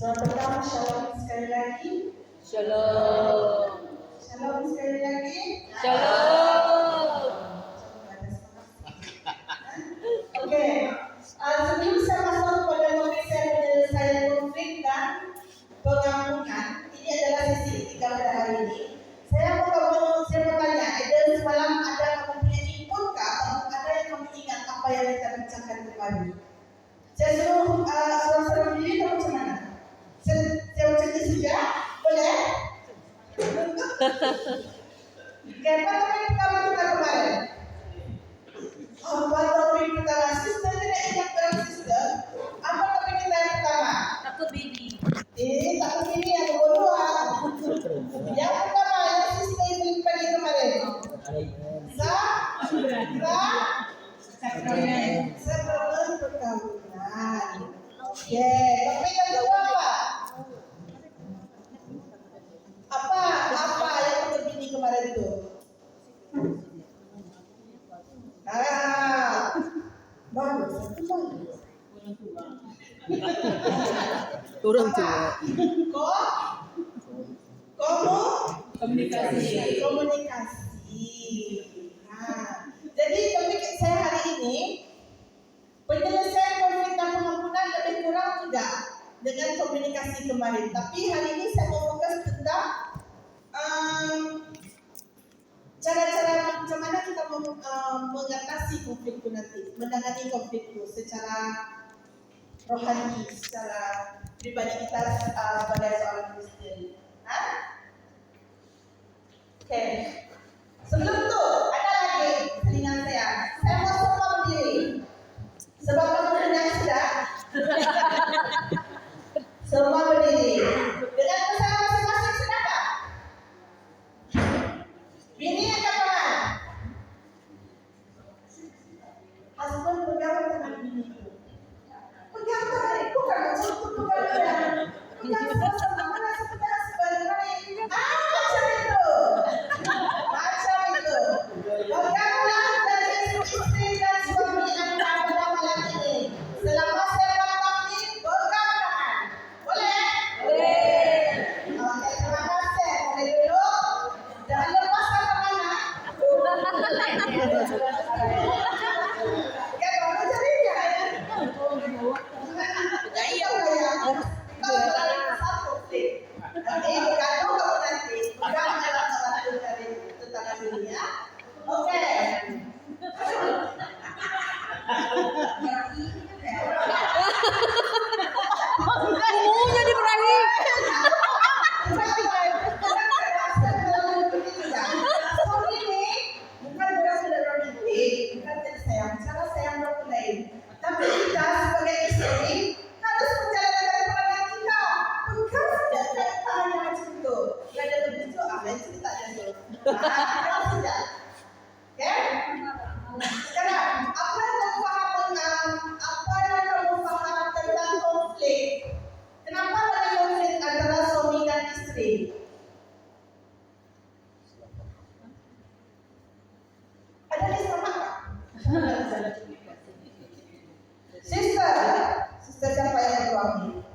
Pertama, shalom sekali lagi. Shalom. Shalom sekali lagi. Shalom. Oke, sebelum saya masuk pada topik saya penyelesaian konflik dan pengampunan, ini adalah sesi ketiga pada hari ini. Saya mau tanya, Eden semalam ada kamu punya input kah? Atau ada yang kamu ingat apa yang kita bicarakan kemarin? Saya suruh suara diri kamu macam mana? Saya ucapkan saja, boleh? Apa topik pertama kita kemarin? Apa topik pertama? Sister tidak ingat barang sister? Apa topik kita yang pertama? Takut bini. Takut bini yang kedua. Yang pertama yang sister beli pagi kemarin. Sakramen perkawinan. Oke, topik yang kedua apa? Apa yang terbini kemarin itu? Bagus. Orang tua. Komunikasi. Jadi topik saya hari ini penyelesaian konflik dan pengampunan lebih kurang tidak dengan komunikasi kemarin. Tapi hari ini saya mau fokus tentang cara-cara macam mana kita mengatasi konflik itu nanti, menangani konflik itu secara rohani, secara pribadi kita sebagai seorang Kristen. Oke. Sebelum itu ada lagi selingan saya. Saya mau semua berdiri. Sebab kamu dengar sudah. Semua berdiri. Dengan usaha masing-masing sudahkah? Bini angkat tangan. Husband pegang tangan bini itu. Pegang tangan itu bukan macam itu pegang. Pegang sama-sama mana seperti husband mana ini. Macam itu. Peganglah dari istri dan suami anda pada malam ini. Selama saya bakti, pegang tangan. Boleh? Boleh. Oke, terima kasih. Boleh duduk. Jangan lepaskan tangan. Oke, baru jadinya. Kalau satu konflik, nanti bergantung kamu nanti. Pegang dalam satu dari tangan dunia. Oke. Umumnya diperahi. Bukan benar-benar romantis, bukan sayang, cara sayang berpulai. Tapi kita sebagai istri harus menjalankan peranan kita. Bukan saja tangannya macam itu. Tidak ada lebih itu, apa yang cerita itu? Bukan saja. Oke? Sekarang, apa yang kamu faham tentang konflik? Kenapa ada konflik antara suami dan istri? Ada di sama kah? Sister siapa yang suami?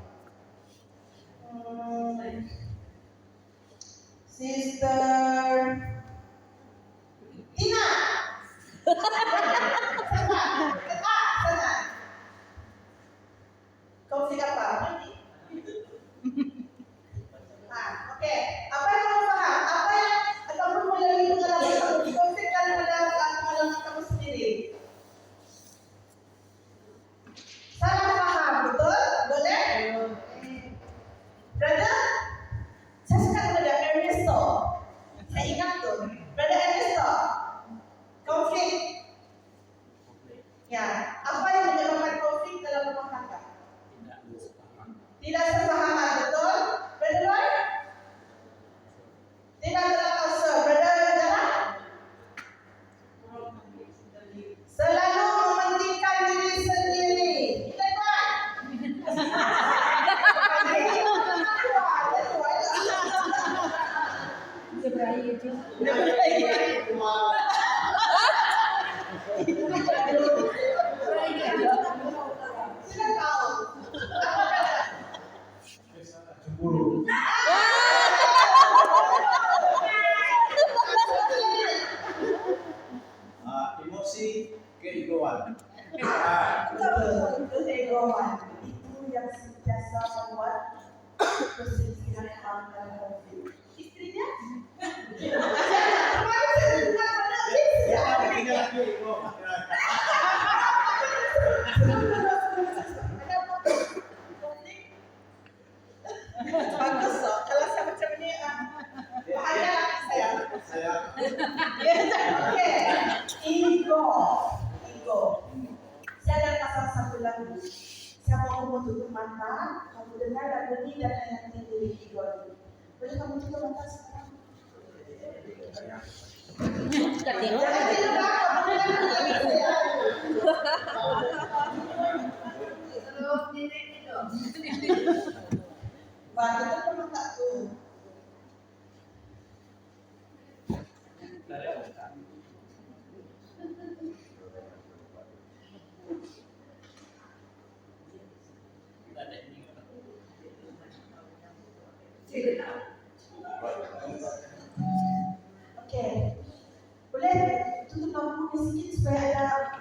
Sister Tina. Sana. Konflik apa? Oke. Apa yang kamu paham? Apa yang kamu mulai mengalami konflik dan pada pengalaman kamu sendiri? Salah paham, betul? Boleh? Brother, saya suka kepada Ernesto. Saya ingat tuh, Brother Ernesto. Konflik. Ya, apa yang menyebabkan konflik dalam rumah tangga? Tidak sepahaman, betul? Brother Roy? Tidak terasa, Brother Jalan? Selalu mementingkan diri sendiri. keegoan. Keegoan itu yang sentiasa membuat perselisihan dalam konflik. Istrinya? Kemarin saya dengar pada istri. Ya, tiga lagi ego. Bagus loh, kalau saya macam ini bahaya saya. Oke, ego. Saya ada pasang satu lagu. Saya mau menutup mata, kamu dengar lagu ini dan hayati diri ego ini. Boleh kamu tutup mata sekarang? Jangan tidur, kamu dengar lagu saya. Terus diri itu. Batu itu perlu tak tuh. Oke, boleh tutup lampu sedikit supaya ada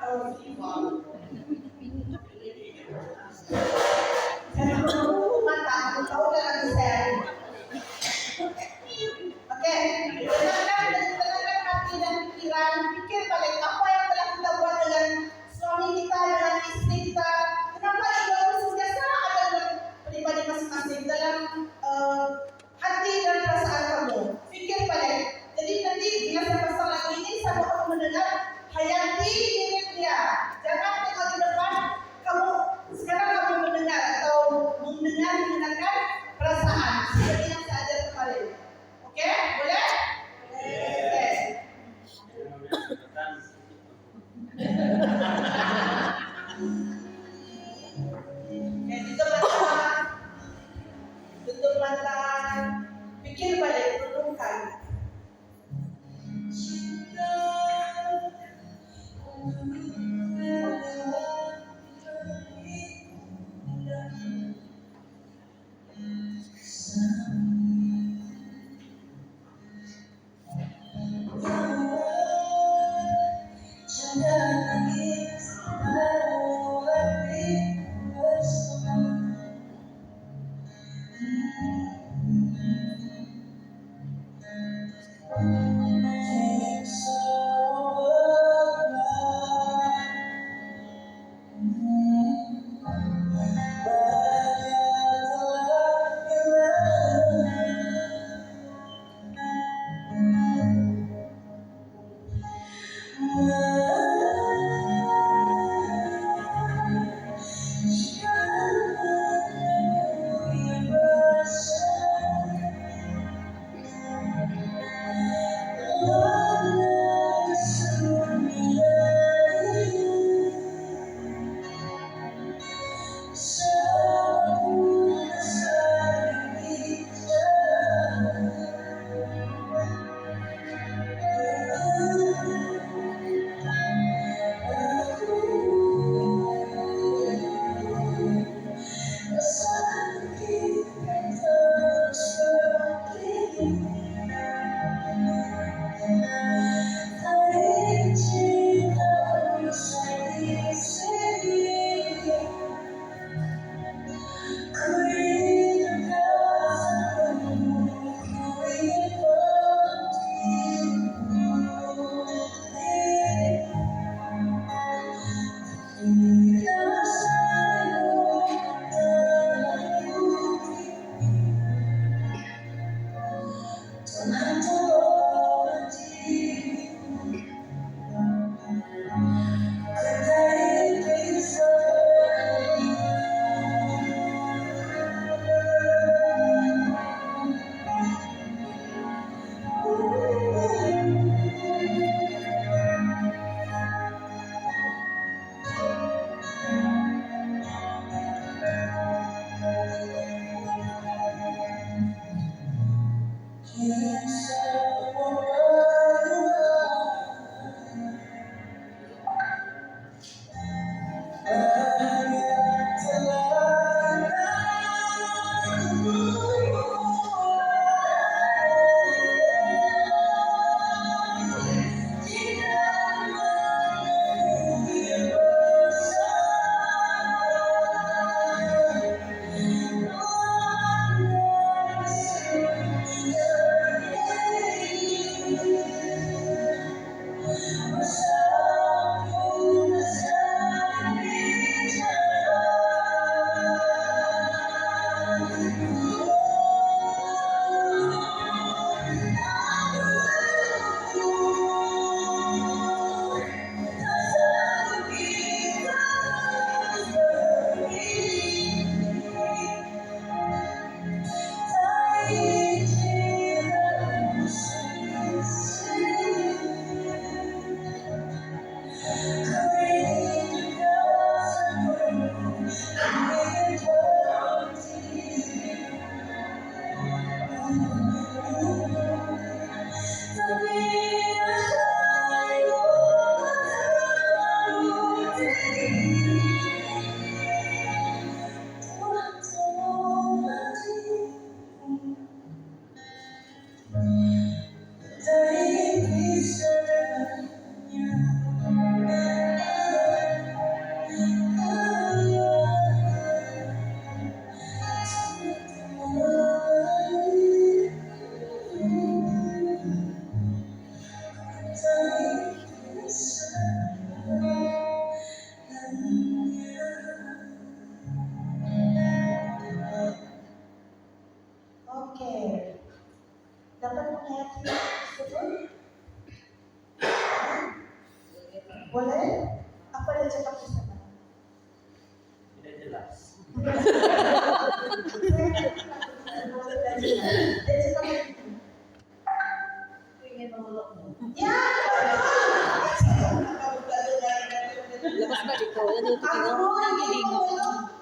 Lepas balik ko, ano ito Aku tingnan?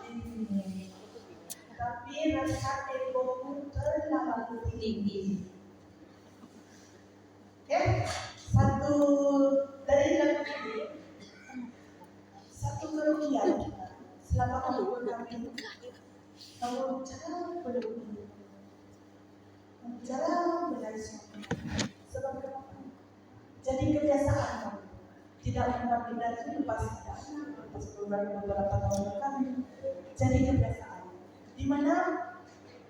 tapi rasa egoku terlalu tinggi. Oke, satu dari lagu ini, satu kerugian selama kamu berkahwin, kamu jarang berhubungan, kamu jarang bersuami. Sebab kenapa? Jadi kebiasaan kamu tidak pindah-pindah itu pasti ada, pas beberapa tahun berkahwin, jadi kebiasaan. Di mana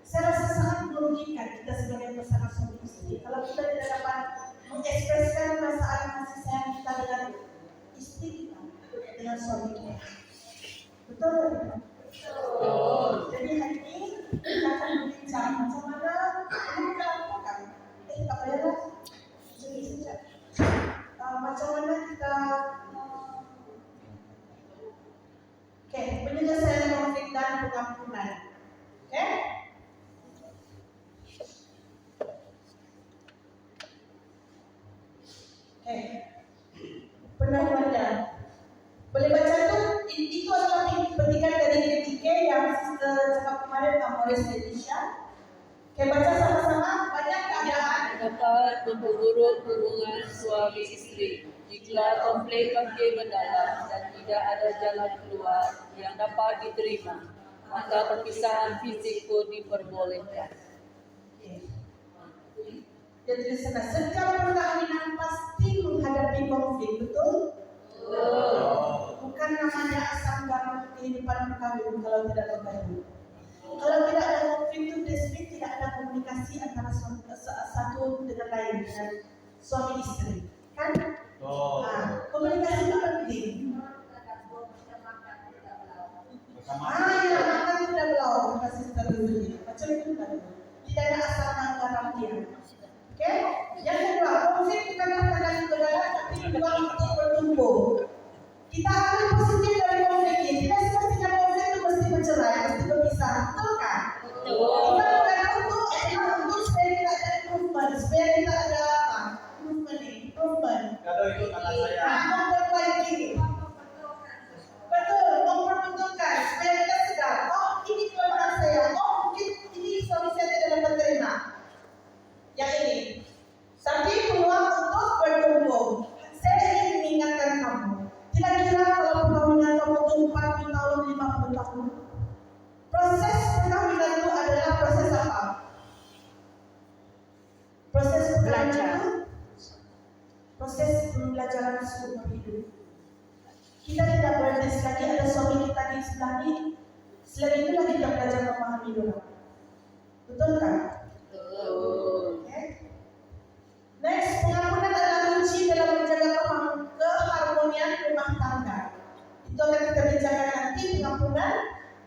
saya rasa sangat merugikan kita sebagai pasangan suami istri kalau kita tidak dapat mengekspresikan perasaan kasih sayang kita dengan istri kita, dengan suami kita. Betul tidak? Betul. Jadi hari ini kita akan berbincang macam mana kita lakukan. Tak payahlah jadi sejak macam mana kita penyelesaian konflik dan pengampunan. Oke? Pendakwaan. Boleh baca itu adalah petikan dari ketiga yang cakap kemarin Amores Leticia. Baca sama-sama. Banyak keadaan Dapat memperburuk hubungan suami istri jika konflik makin mendalam dan tidak ada jalan keluar yang dapat diterima, maka perpisahan fisik pun diperbolehkan. Jadi sana setiap perkawinan pasti menghadapi konflik, betul? Bukan namanya asam garam kehidupan perkawinan kalau tidak bergaduh. Kalau tidak ada konflik itu pasti tidak ada komunikasi antara satu dengan lain dengan suami istri, kan? Komunikasi itu penting. Ya, makan tidak belau, kasih terlalu macam itu kan? Tidak ada asam garam dia. Oke? Yang kedua, konflik bukan terkadang berjalan tapi bukan untuk bertumbuh. Kita ambil positif dari konflik ini. Tidak semestinya konflik itu mesti bercerai, mesti berpisah, betul kan? Kita bukan untuk supaya kita ada improvement, supaya kita ada improvement. Kado itu kata saya. Memperbaiki. Betul, memperbetulkan supaya kita sedar. Oh, ini kelemahan saya. Oh, mungkin ini suami saya tidak dapat terima. Yang ini. Tapi peluang untuk bertumbuh. Saya ingin mengingatkan kamu. Tidak kira kalau perkawinan kamu itu 40 tahun, 50 tahun. Proses perkawinan itu adalah proses apa? Proses perkawinan itu proses pembelajaran seumur hidup. Kita tidak boleh lagi ada suami kita di sebelah ini. Selain itulah kita belajar memahami orang. Betul kan? Next, pengampunan adalah kunci dalam menjaga keharmonian rumah tangga. Itu akan kita bicarakan nanti, pengampunan.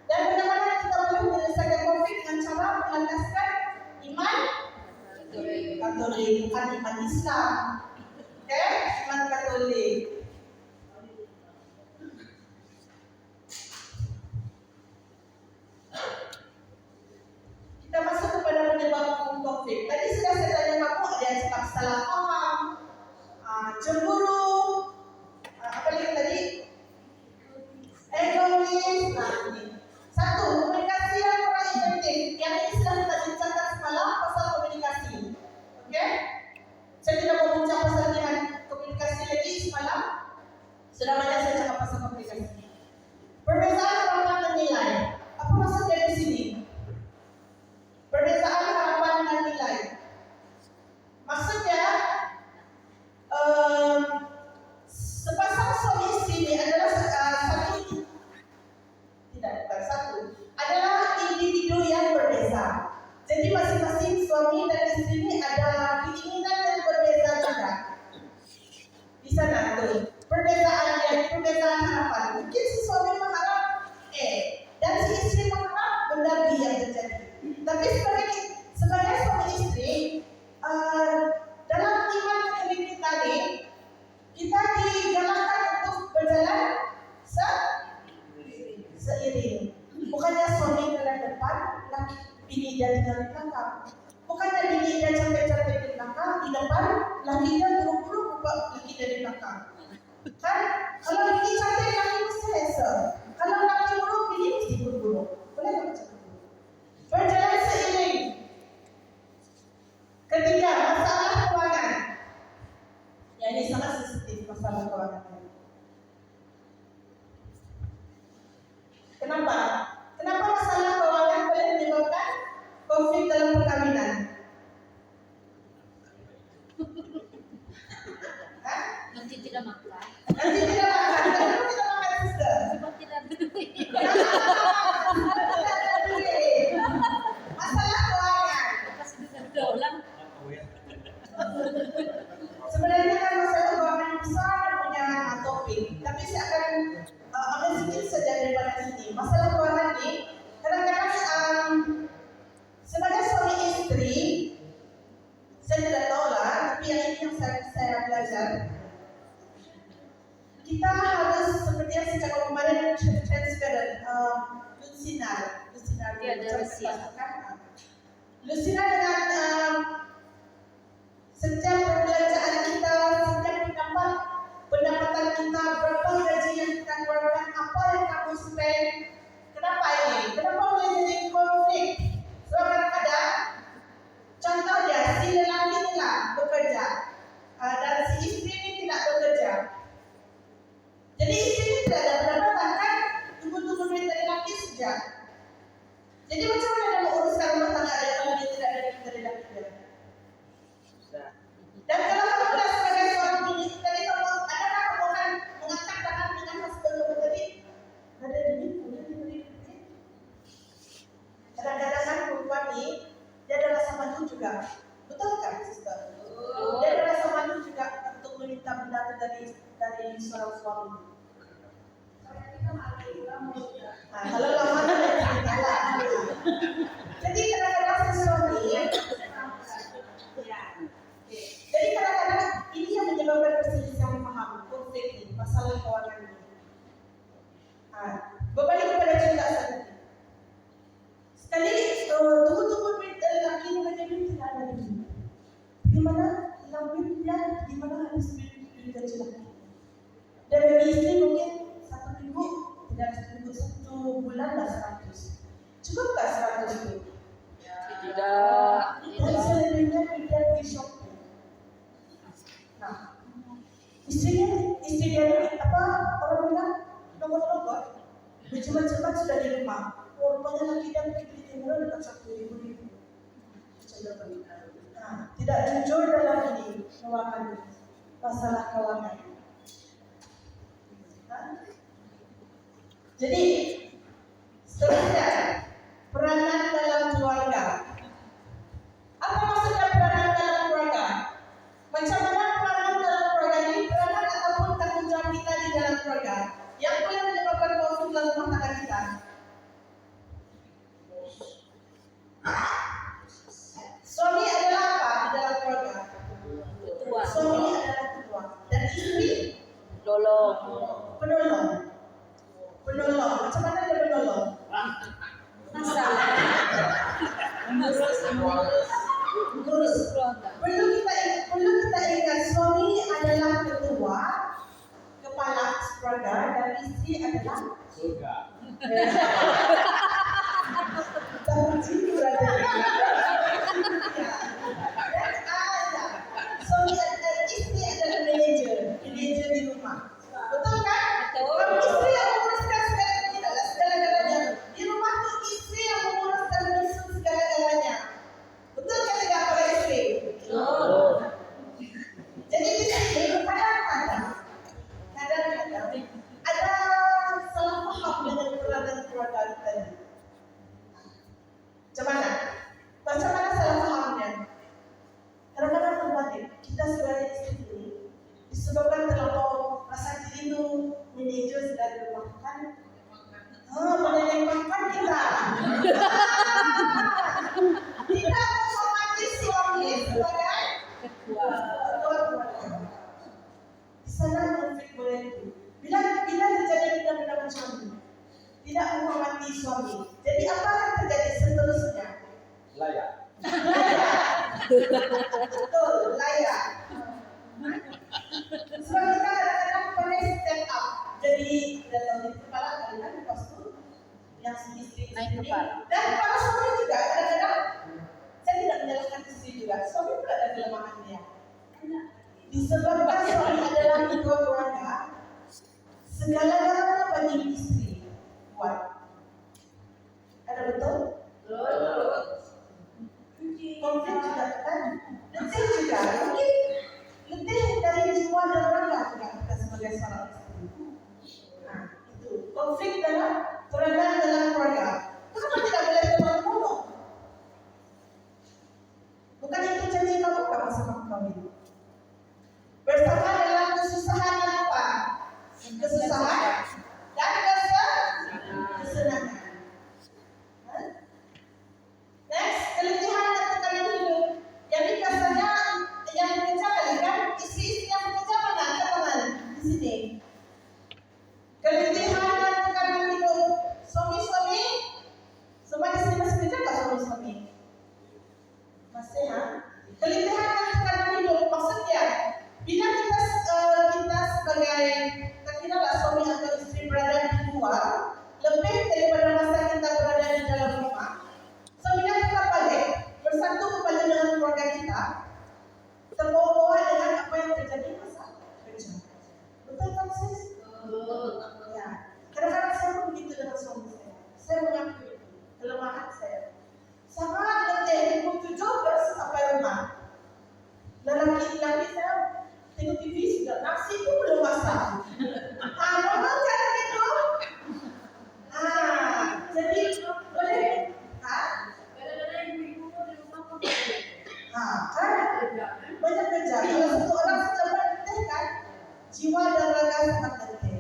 Dan bagaimana kita boleh menyelesaikan konflik dengan cara melandaskan iman Katolik, bukan iman Islam. Oke, iman Katolik. Kita masuk kepada penyebab konflik. Tadi sudah saya tanya kamu, ada yang cakap salah paham, cemburu, apa lagi tadi? Egois. Ini. Satu, komunikasi yang kurang efektif. Yang ini sudah kita bincangkan semalam pasal komunikasi. Oke? Saya tidak mau bincang pasal dengan komunikasi lagi semalam. Sudah banyak saya cakap pasal komunikasi. Perbezaan harapan dan nilai. Apa maksud dari sini? Perbezaan harapan dan nilai. Maksudnya, sepasang suami istri ini adalah adalah individu yang berbeza. Jadi masing-masing suami dan istri ini ada keinginan yang berbeza juga. Di sana tuh perbezaan harapan. Mungkin si suami mengharap dan si istri mengharap benda B yang terjadi. Tapi sebagai suami istri, dalam iman Katolik kita nih, kita digalakkan untuk berjalan seiring. Bukannya suami ke depan, laki bini dia tinggal di belakang. Bukannya bini dia cantik-cantik di belakang, di depan, laki dia buru-buru buka laki dia di belakang. Kan? Kalau bini cantik, laki Kenapa? Kenapa masalah keuangan boleh menyebabkan konflik dalam perkawinan? Hah? Nanti tidak makan. Nanti tidak makan, kenapa tidak makan sister? Sebab tidak duit. Masalah keuangan. Pas bisa dolar. Sebenarnya kan masalah keuangan besar punya topik, tapi saya akan ambil sedikit saja daripada sini. Masalah keuangan ini kadang-kadang sebagai suami istri, saya tidak tahu lah, tapi yang ini yang saya belajar. Kita harus seperti yang saya cakap kemarin, transparent, lusinar Tiada rahasia. Lusinar dengan setiap perbelanjaan kita, setiap pendapatan kita, berapa gaji yang kita keluarkan, apa yang kamu spend. Kenapa ini? Kenapa boleh jadi konflik? Sebab kadang-kadang, contohnya si lelaki tidak bekerja dan si istri ini tidak bekerja. Jadi istri ini tidak ada pendapatan kan? Tunggu-tunggu duit dari lelaki saja. Jadi macam mana dia mau uruskan rumah tangga dia kalau dia tidak ada duit dari lelaki dia? Dan kalau kamu dah sebagai seorang bini, tadi kamu adakah kamu akan mengangkat tangan dengan husband kamu tadi? Ada duit, boleh diberi duit. Kadang-kadang kan perempuan ni dia ada rasa malu juga, betul kan, sister? Dia ada rasa malu juga untuk meminta benda itu dari seorang suami. Kalau lama dia kalah. Jadi kadang-kadang sesuami. Jadi kadang-kadang ini yang menyebabkan perselisihan paham, konflik ini, masalah keuangan ini. Berbalik kepada cerita tadi. Sekali tunggu-tunggu duit dari laki ini kerja duit tidak ada duit. Di mana hilang duit dia, di mana habis duit gaji laki. Dan bagi istri mungkin 1 minggu tidak 1 bulan dah 100. Cukupkah 100 itu? Tidak. Dan selebihnya dia di shopping. Nah, istri dia apa orang bilang nomor-nomor cepat-cepat sudah di rumah. Rupanya lagi dia pergi timur dekat 1.000. Nah, tidak jujur dalam ini keuangan masalah keuangan. Jadi seterusnya peranan dalam keluarga. Apa maksudnya peranan dalam keluarga? Macam mana peranan dalam keluarga ini? Peranan ataupun tanggung jawab kita di dalam keluarga yang boleh menyebabkan konflik dalam rumah tangga kita. Suami adalah apa di dalam keluarga? Ketua. Suami adalah ketua dan istri Tolong. penolong. Penolong. Macam mana dia penolong? Masalah. Ngurus. Keluarga. Perlu kita ingat suami adalah ketua, kepala keluarga dan istri adalah Surga. kunci berada. Suami dan istri adalah manajer di rumah. Betul kan? Betul. Kalau istri yang menguruskan segala-galanya, di rumah tu istri yang menguruskan segala-galanya. Betul kan tidak para istri? Betul. Jadi di sini kadang-kadang ada salah paham dengan peranan keluarga tadi. Macam mana salah pahamnya? Kadang-kadang berbalik. Kita sebagai istri disebabkan terlalu rasa diri itu manajer sudah di rumah kan? Menelengkan kita. Tidak menghormati suami sebagai Ketua. di sana konflik boleh itu. Bila terjadi benda-benda macam ini, tidak menghormati suami. Jadi apa akan terjadi seterusnya? Layak. Betul, layak. Sebab kita kadang-kadang boleh step up. Jadi datang di kepala kalian, lepas itu yang si istri Naik ini. kepala. Dan para suami juga kadang-kadang saya tidak menyalahkan istri juga. Suami pula ada kelemahannya. Disebabkan suami adalah ketua keluarga, segala-galanya bagi istri buat. konflik dalam keberadaan dalam keluarga. Kenapa tidak boleh membunuh? Bukan itu janji kamu kan sama kami? Bersama dalam kesusahan dan apa? Kesusahan dan kesenangan. Next, keletihan dan tekanan hidup. Jadi biasanya yang bekerja kali kan istri-istri yang bekerja mana teman di sini. Keletihan dan tekanan hidup. Suami-suami, semua di sini masih bekerja nggak suami-suami? Masih ha? Keletihan dan tekanan hidup maksudnya bila kita sebagai kira-kira suami atau istri berada di luar lebih daripada masa kita berada di dalam rumah. Bila kita balik bersatu kembali dengan keluarga kita, terbawa-bawa dengan apa yang terjadi masa kerja. Betul kan sis? Ya. Kadang-kadang saya pun begitu dengan suami saya. Saya mengakui itu kelemahan saya. Sangat letih pukul 17 sampai rumah. Lelaki-lelaki saya tengok TV sudah nasi pun belum masak. Mama cara itu. Jadi boleh. Kan banyak kerja. Kalau satu orang sudah berletih kan, jiwa dan raga sangat letih.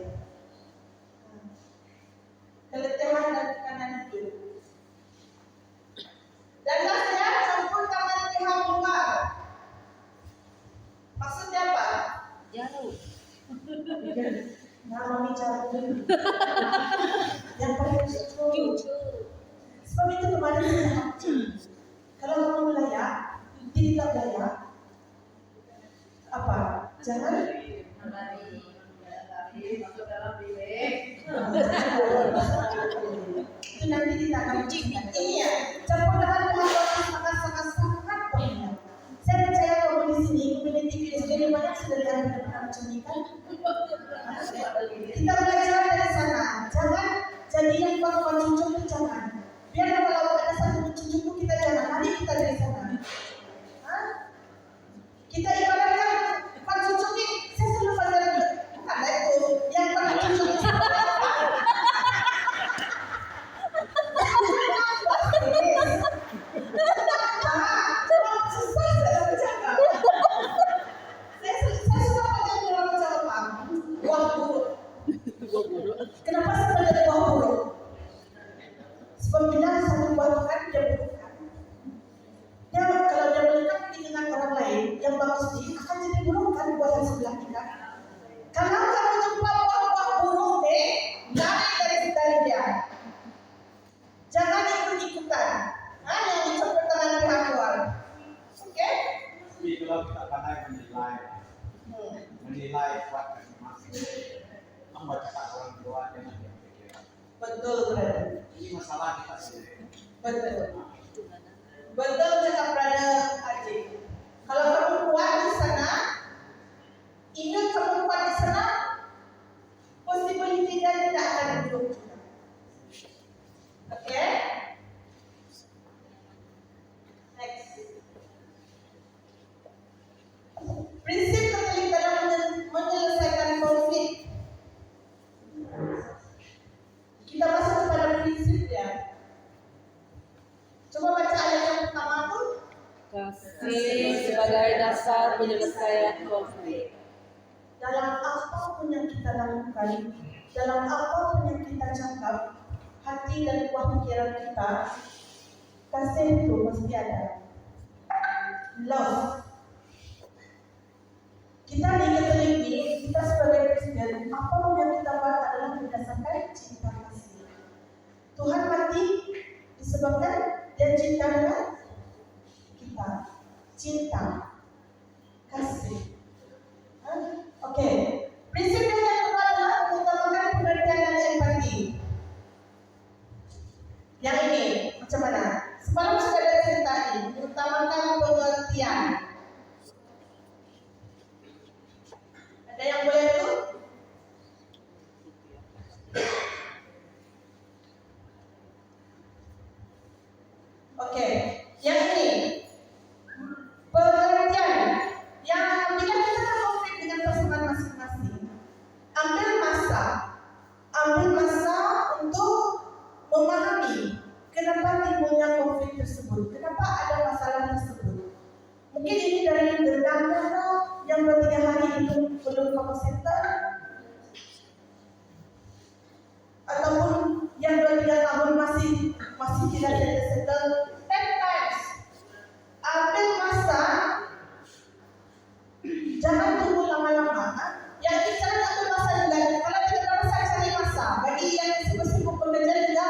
Keletihan dan tekanan hidup. Dan lastnya campur tangan pihak luar. Maksudnya apa? Jauh. Nah, mami jauh. Yang paling jujur. Sebab itu kemarin saya kalau kamu layak, tidak layak, apa? Jangan itu nanti kita akan ujikan. Ini ya, campur tangan sangat banyak. Saya percaya kamu di sini, community Kristen banyak sudah pernah menceritakan. Kita belajar dari sana. Jangan jadi yang bawa cucu itu jangan. Biar kalau ada satu cucu kita jangan. Mari kita dari sana. Kita ibaratkan Pak cucu ini, saya selalu pada bukan itu yang Pak cucu ini. Kenapa saya menjadi buah buruk? Sebab bila satu buah kan dia buruk kan. Dia kalau dia melihat dengan orang lain yang bagus ini akan jadi buruk kan buah yang sebelah kita. Kalau kamu jumpa buah buruk deh, lari dari dia. Jangan ikut-ikutan. Yang dicampur tangan pihak luar. Oke? Tapi kalau kita pandai menilai kuat masing-masing. Membaca orang tua dengan pikiran. Betul, brother. Ini masalah kita sendiri. Betul cakap brother Haji. Kalau kamu kuat di sana, ingat kamu kuat di sana, possibility dia tidak akan buruk juga. Oke? Next. Prinsip Katolik dalam menyelesaikan konflik. Kita masuk kepada prinsip ya. Coba baca ayat yang pertama tuh. Kasih sebagai dasar penyelesaian konflik. Dalam apapun yang kita lakukan, dalam apapun yang kita cakap, hati dan buah pikiran kita, kasih itu mesti ada. Love. Kita di Katolik ini, kita sebagai Kristen, apapun yang kita buat adalah berdasarkan cinta kasih. Tuhan mati disebabkan dia cinta dengan kita. Cinta, kasih. Oke. Prinsip yang kedua adalah mengutamakan pengertian dan empati. Yang ini macam mana? Semalam sudah ada cerita ini, mengutamakan pengertian. Ada yang boleh tuh? Oke, yang ini pengertian yang bila kita konflik dengan pasangan masing-masing, ambil masa settle, ataupun yang 2-3 tahun masih tidak settle, take times. Ambil masa, jangan tunggu lama-lama. Yang bicara ambil masa juga. Kalau tidak ada masa, cari masa. Bagi yang sibuk-sibuk bekerja juga,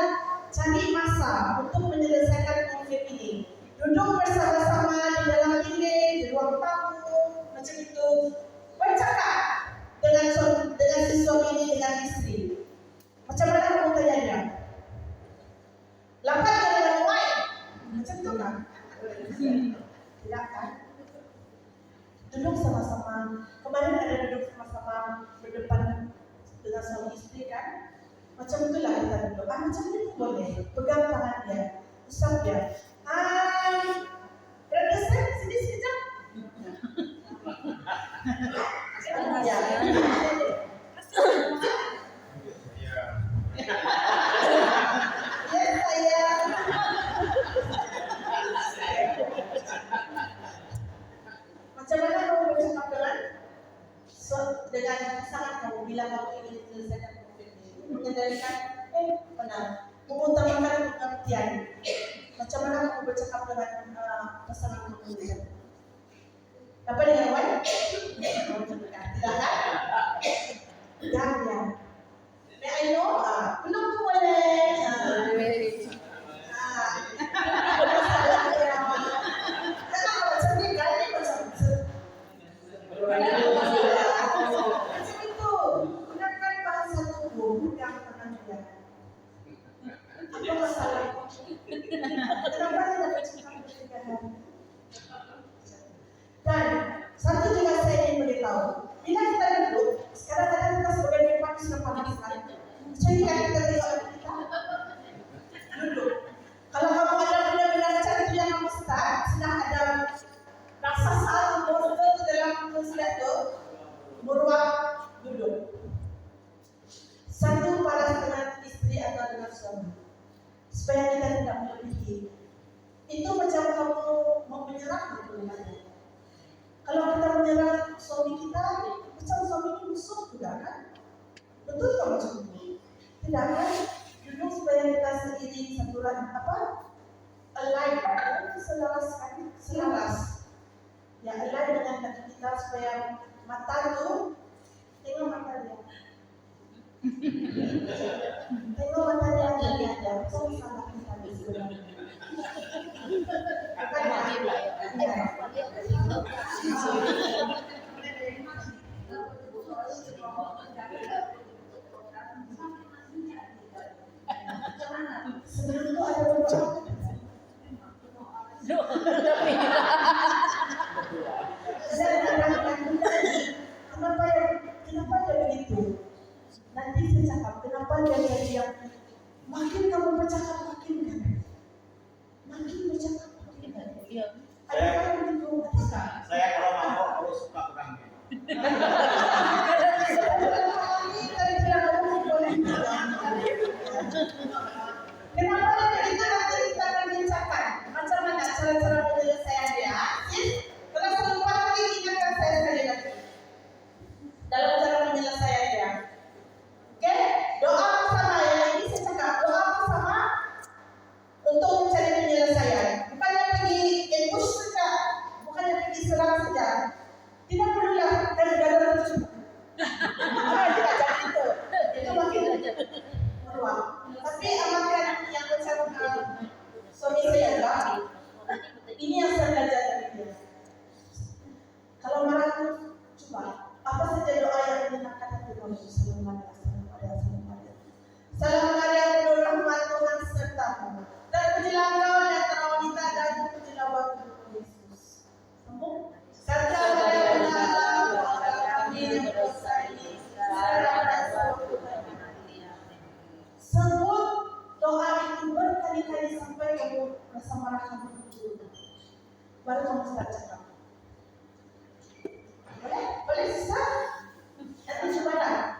cari masa untuk menyelesaikan konflik ini. Duduk bersama-sama di dalam bilik, di ruang tamu, macam itu. Bercakap dengan si suami ini, dengan istri. Macam mana kamu tanya? Lambat dengan wine. Macam itu kan? Tidak kan? Duduk sama-sama. Kemarin ada duduk sama-sama berdepan dengan suami istri kan? Macam itulah kita duduk. Macam itu boleh. Pegang tangan dia, usap dia. Brother Sam, sini sekejap. Ya. Yes, saya. Macam mana kamu bercakap dengan pasangan kamu bila kamu ingin menyelesaikan konflik ini? Menyadarikan, benar, mengutamakan pengertian. Macam mana kamu bercakap dengan pasangan kamu ini? Apa dengan Wan? Tidak kan? Ya. May I know? Belum tu boleh. Macam itu. Gunakan bahasa tubuh, bukan tangan dia. Apa masalah? Kenapa tidak bercakap berlebihan? Dan satu juga saya ingin beritahu, bila kita duduk, sekarang kita sebagai perempuan sudah panas-panas. Jadi kan kita tengok kita duduk. Kalau kamu ada benda-benda macam itu yang kamu start, sedang ada rasa salah berada di dalam muslim itu, beruang duduk. Satu paras dengan istri atau dengan suami, supaya kita tidak melebihi. Itu macam kamu mau menyerang keluarga. Kalau kita menyerang suami kita, macam suami ini musuh juga kan? Betul tak macam itu? Tidak kan? Duduk supaya kita seiring saturan align, selaras. Ya, align dengan kaki kita supaya mata itu tengok mata dia. Tengok mata dia ada. Kau salah kita sebenarnya. Sebelum itu ada beberapa. Kenapa dia begitu? Nanti saya cakap kenapa dia jadi yang makin kamu bercakap makin kan? Makin bercakap makin kan? Ada yang begitu? Saya kalau mau harus suka pegang dia. Kenapa dia begitu? Nanti kita akan bincangkan macam mana cara-cara penyelesaian dia. Kalau sempat lagi ingatkan saya sekali lagi dalam cara penyelesaian dia. Oke, doa bersama ya. Ini saya cakap doa bersama untuk mencari penyelesaian. Bukannya pergi push saja, bukannya pergi serang saja. Tidak perlulah gaduh-gaduh itu. Tidak jadi itu. Itu makin meruang. Tapi amalkan yang macam suami saya enggak. Ini yang saya belajar dari dia. Kalau marah coba apa saja doa yang menyenangkan hati kamu. Salam Maria penuh rahmat Tuhan sertamu. Dan pujilah Engkau di antara wanita dan pujilah Tuhan Yesus. Sambung. Serta Maria penuh rahmat kami yang berdosa ini. Sekarang dan sewaktu kami mati. Sebut doa itu berkali-kali sampai kamu rasa marah kamu muncul. Baru kamu start cakap. Boleh? Boleh susah? Nanti coba dah.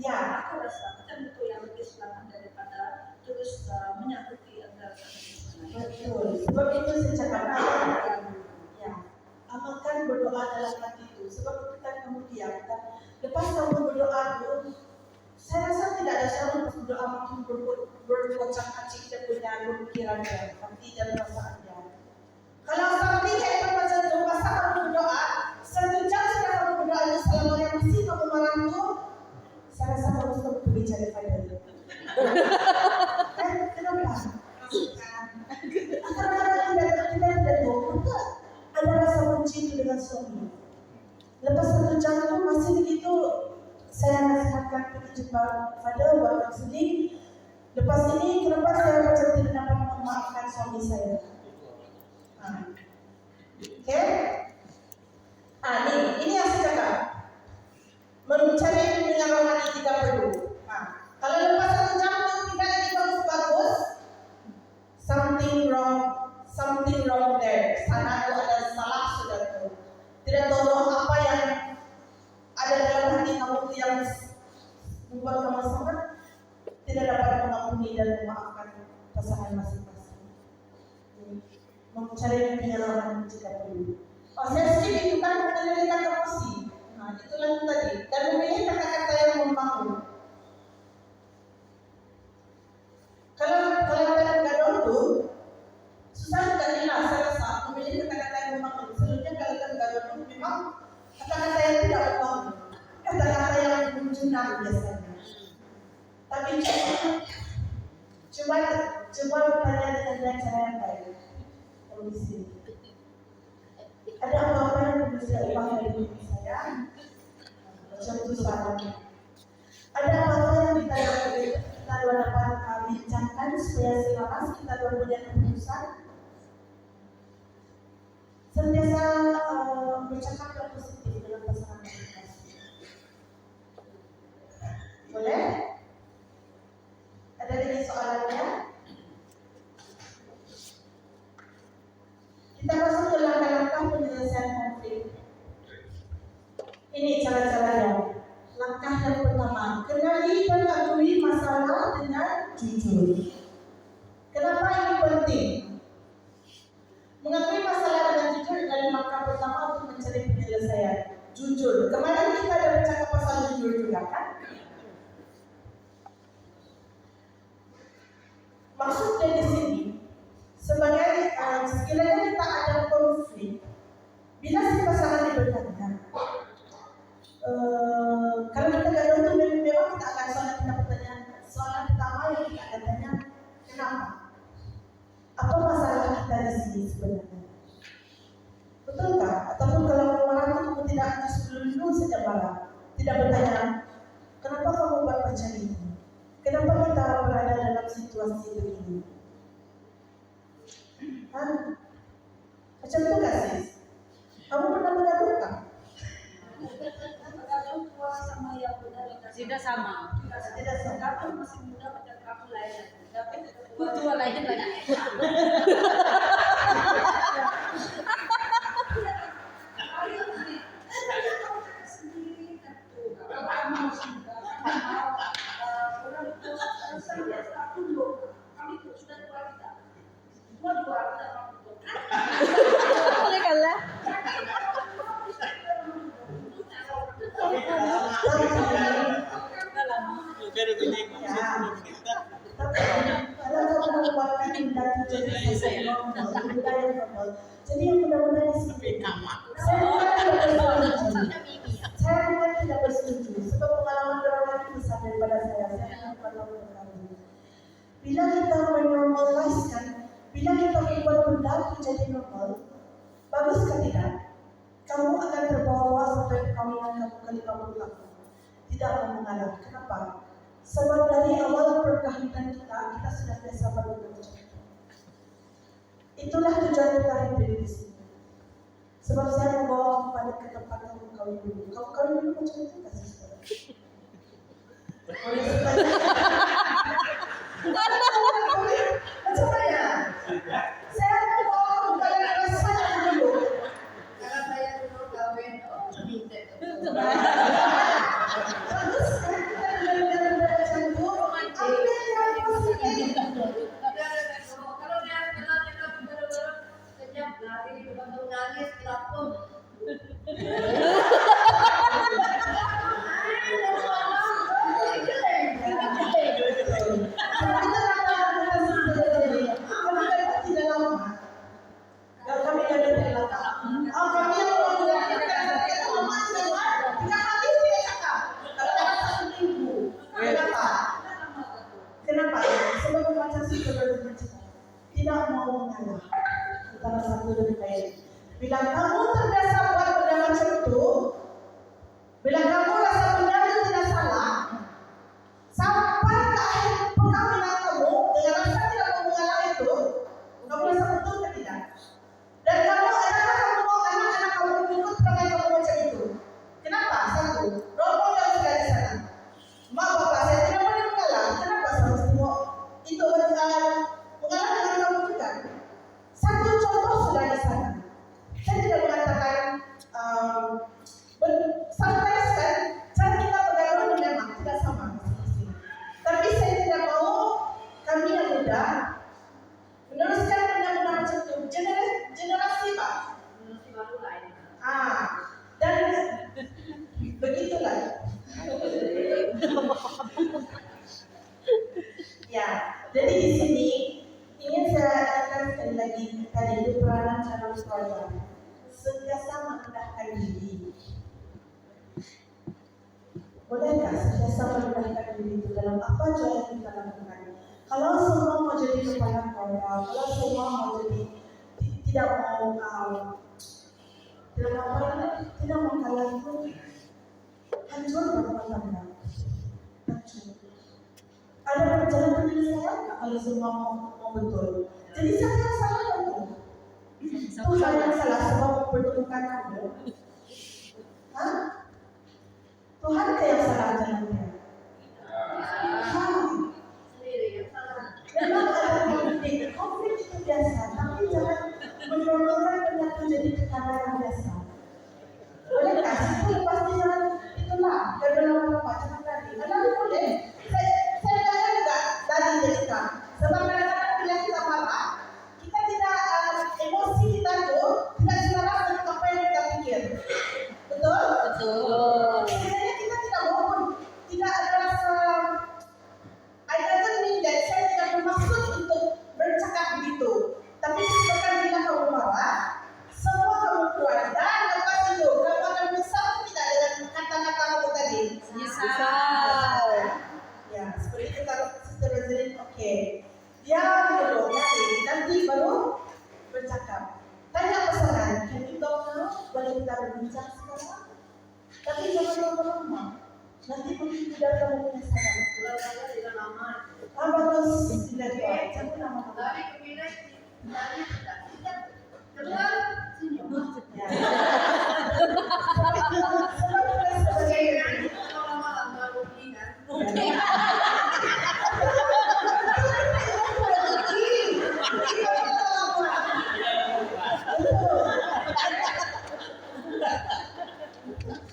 Ya, aku rasa macam itu yang lebih selamat daripada terus menyakiti antara satu sama lain. betul. Sebab itu diam. Lepas kamu berdoa dulu, saya rasa tidak ada seorang yang berdoa makin berkocak-kacik dan punya pemikirannya, hati dan perasaannya. Kalau sampai kayak macam itu, masa kamu berdoa, 1 jam sudah kamu berdoa selama yang masih kamu marah itu, saya rasa kamu sudah pergi cari Fadil. Kenapa? Antara tidak betul, ada rasa benci itu dengan suami. Lepas 1 jam itu masih begitu, saya nasihatkan pergi jumpa Fadil buat kaunseling. Lepas ini, kenapa saya macam tidak dapat memaafkan suami saya? Oke? Ini yang saya cakap. Mencari dengan rohani tidak perlu. Kalau lepas 1 jam itu tidak lagi bagus, something wrong there. Sana itu ada salah sudah tu. Tidak tahu apa yang ada dalam hati kamu yang membuat kamu sangat tidak dapat mengampuni dan memaafkan pasangan masing-masing. Mencari penyerahan jika perlu. Saya skip itu kan mengendalikan emosi. Itulah itu tadi. Dan memilih kata-kata yang membangun. Kalau dalam gaduh itu susah sekali lah saya rasa memilih kata-kata yang membangun. Sebenarnya kalau dalam gaduh itu memang kata-kata yang tidak membangun, kata-kata yang menjunjung biasanya. Tapi coba bertanya dengan cara yang baik. Kondisi. Ada apa-apa yang perlu saya ubah dari diri saya? Macam itu soalannya. Ada apa-apa yang kita dapat bincangkan supaya selaras kita dapat punya keputusan? Sentiasa bercakap yang positif dengan pasangan kita. Boleh? Ada lagi soalannya? Kita masuk ke langkah-langkah penyelesaian konflik. Ini cara-caranya. Langkah yang pertama, kenali dan akui masalah dengan jujur. Kenapa ini penting? Mengakui masalah dengan jujur adalah langkah pertama untuk mencari penyelesaian. Jujur. Kemarin kita ada bercakap pasal jujur juga kan? Maksudnya di sini, sebagai sekiranya kita ada konflik, bila si pasangan bertanya, kalau kita gaduh itu memang kita akan soalan pertama yang kita akan tanya, kenapa? Apa masalah kita di sini sebenarnya? Betulkah? Ataupun kalau marah itu kamu tidak dulu saja marah, tidak bertanya, kenapa kamu buat macam ini? Kenapa kita berada dalam situasi begini? Macam itu gak sih? Kamu pernah mengadukan? Sama yang benar Tidak sama. Tidak sama. kamu masih muda macam kamu lain. Tapi Tua lain lagi. Boleh kalah. Pero hindi ko Kalau kamu membuatkan tindak jadi jadi yang benar-benar di sini. Saya bukan tidak bersetuju. Sebab pengalaman orang itu besar daripada saya. Saya pernah berkali. Bila kita menormaliskan, bila kita membuat benda menjadi normal, bagus tidak? Kamu akan terbawa sampai perkawinan kamu kali kamu lakukan. Tidak akan mengalah. Kenapa? Sebab dari awal perkahwinan kita sudah biasa berbicara. Itulah tujuan kita hidup di sini. Sebab saya membawa kepada ke tempat kamu kawin dulu. Kamu kawin dulu macam itu kasih saya. Boleh saya macam mana? Saya membawa kepada rasanya dulu. kalau saya dulu kawin, nangis, lapun. bolehkah sentiasa merendahkan diri itu dalam apa saja yang kita lakukan? Kalau semua mau jadi kepala keluarga, kalau semua mau jadi tidak mau kalah itu hancur rumah tangga. Hancur. Ada jalan penyelesaian nggak kalau semua mau betul? Jadi siapa yang salah itu? Tuhan yang salah sebab mempertemukan kamu. Hah? Tuhan yang salah jalannya. Sendiri yang salah. Memang ada konflik itu biasa, tapi jangan menurunkan penyatu jadi perkara yang biasa. Boleh kasih itu pasti jangan itulah dalam apa jangan tadi. Karena boleh. Saya tanya juga tadi Jessica. Sebab kadang-kadang bila kita marah, kita tidak emosi kita itu tidak selaras dengan apa yang kita pikir. Betul? Betul. Sebenarnya kita tidak mohon, tidak ada rasa. I doesn't mean that saya tidak bermaksud untuk bercakap begitu. Tapi disebabkan bila kamu marah, semua kamu keluar dan lepas itu kamu akan menyesal tidak dengan kata-kata kamu tadi. Menyesal. Ya, seperti itu kalau Sister Rosalyn, oke. Dia dulu, nanti baru bercakap. Tanya pasangan, can you talk now? Boleh kita berbincang sekarang? Tapi jangan lama-lama. Nanti mungkin tidak kamu menyesal. Kalau saya tidak lama. Bagus, tidak doa. Jangan lama-lama. Dari kemira dari tidak keluar senyum. Ya. Sebab kita sebagai Kalau lama-lama rugikan.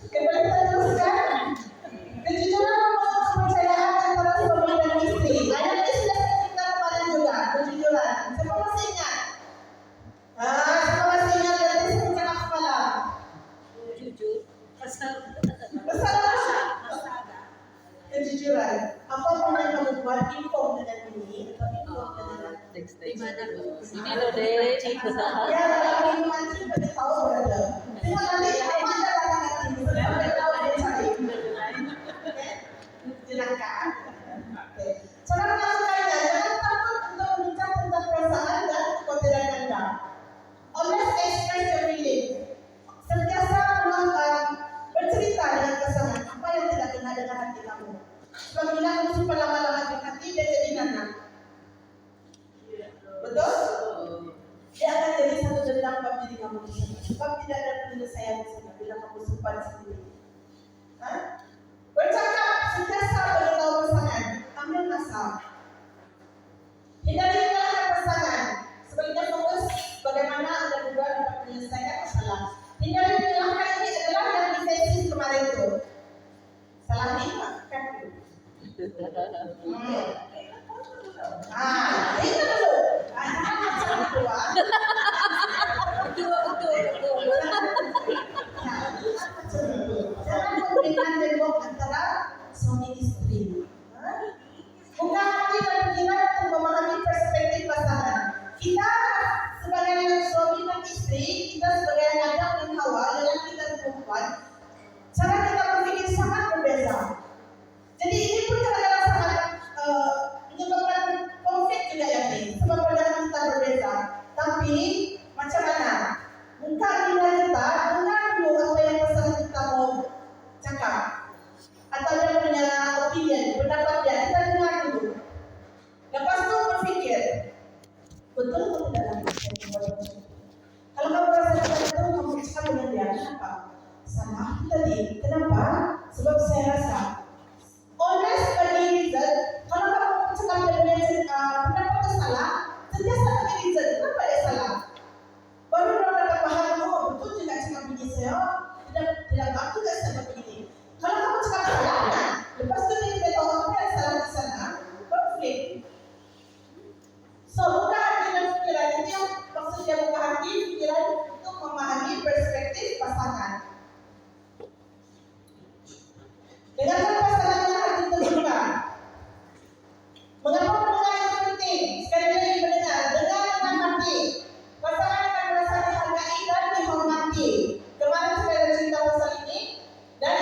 Kembali kita teruskan. Kejujuran membangun kepercayaan antara suami dan istri. Ayat ini sudah saya cerita kemarin juga. Kejujuran. Siapa masih ingat? Siapa masih ingat dari saya cakap semalam? Jujur. Pasal Kesalahan. Kejujuran. Apapun yang kamu buat, inform dengan ini atau inform dengan di mana tuh? Ini loh dek. ya dalam mancing berarti tahu berada. Cuma nanti apa ada kata-kata ini sampai tahu dia cari. Silakan. Oke. Cara melakukannya, jangan takut untuk berbicara tentang perasaan dan kekhawatiran Anda. Always express your feeling. Sentiasa bercerita dengan pasangan apa yang tidak kena dengan hati kamu. Sebab bila kamu simpan lama-lama di hati, dia jadi nanak. Betul? Dia akan jadi satu dendam bagi diri kamu di sana. Sebab tidak ada penyelesaian di sana bila kamu simpan sendiri. Hah? Bercakap sentiasa beritahu pasangan, ambil masalah. Hindari menyalahkan pasangan. Sebaliknya fokus bagaimana Anda berdua dapat menyelesaikan masalah. Hindari menyalahkan ini adalah yang defensif kemarin itu. Salah lima kan? Itu dulu. Jangan salah dua. Jangan memberikan tembok antara suami istri. Buka hati dan pikiran untuk memahami perspektif pasangan. Kita sebagai suami dan istri, kita sebagai Adam dan Hawa, lelaki dan perempuan, cara kita berpikir sangat berbeza. Jadi ini pun kadang-kadang sangat menyebabkan konflik juga ya nih, sebab pandangan kita berbeza. Tapi macam mana? Buka diri kita, dengar dulu apa yang pasangan kita mau cakap, atau dia punya opinion, pendapat dia, kita dengar dulu. Lepas itu berpikir, betul atau tidak saya buat macam itu? Kalau kamu rasa tidak betul, kamu cakap dengan dia, kenapa? Salah tadi, kenapa? Sebab saya rasa always bagi reason. Kalau kamu cakap dengan dia pendapatnya salah, sentiasa bagi reason. Kenapa dia salah? Baru orang dapat paham, oh betul juga cakap begini saya, tidak baik juga saya begini. Kalau kamu cakap salah, nah, lepas itu dia tahu apa yang salah di sana, konflik. So buka hati dan pikiran, itu yang maksudnya buka hati pikiran untuk memahami perspektif pasangan. Dengarkan pasangannya hati terbuka. Mengapa mendengar itu penting? Sekali lagi mendengar, dengar dengan hati. Pasangan akan merasa dihargai dan dihormati. Kemarin saya ada cerita pasal ini, dan